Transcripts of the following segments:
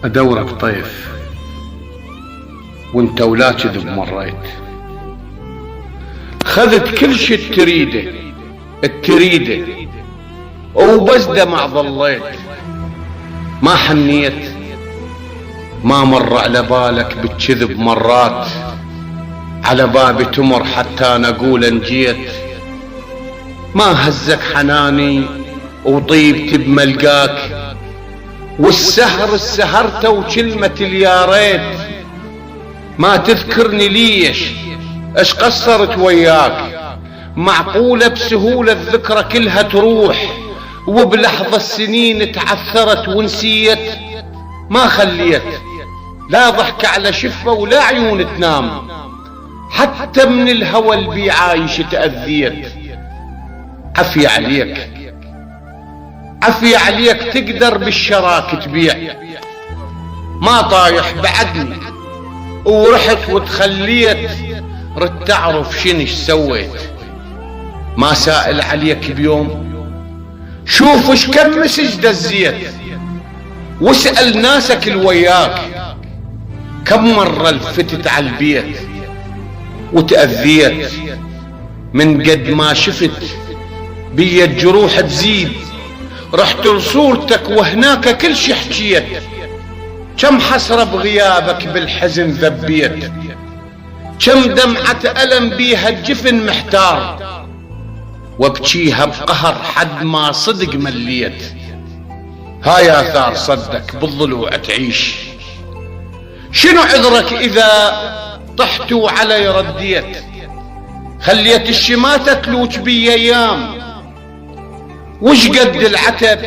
ادورك طيف وانت ولا كذب مريت، خذت كل شي التريده وبس دمع ظليت. ما حنيت، ما مر على بالك بالكذب مرات، على بابي تمر حتى انا اقول انجيت. ما هزك حناني وطيبت بملقاك، والسهر السهرته وكلمة الياريت. ما تذكرني ليش اش قصرت وياك، معقولة بسهولة الذكرى كلها تروح، وبلحظة السنين تعثرت ونسيت. ما خليت لا ضحك على شفة ولا عيون تنام، حتى من الهوى البي عايش تأذيت. عفي عليك عفي عليك، تقدر بالشراك تبيع. ما طايح بعدني ورحت وتخليت، رد تعرف شنش سويت. ما سائل عليك بيوم، شوف اش كم مسج دزيت، واسأل ناسك الوياك كم مرة لفتت على البيت وتأذيت. من قد ما شفت بي الجروح تزيد، رحت لصورتك وهناك كل شي حكيت. كم حسرة بغيابك بالحزن ذبيت، كم دمعة ألم بيها الجفن محتار، وابكيها بقهر حد ما صدق مليت. هاي آثار صدك بالضلوع تعيش، شنو عذرك إذا طحت وعلي رديت. خليت الشماتة تلوج بي أيام، وش قد العتب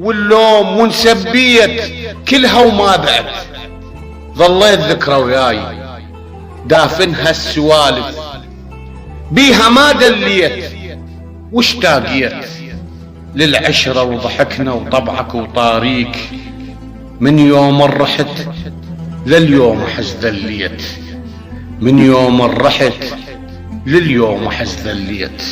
واللوم ونسبيت كلها وما بعد. ظليت ذكرى وياي دافنها السوالف، بيها ما دليت واشتاقيت للعشرة وضحكنا وطبعك وطاريك. من يوم رحت لليوم احس ذليت، من يوم رحت لليوم احس ذليت.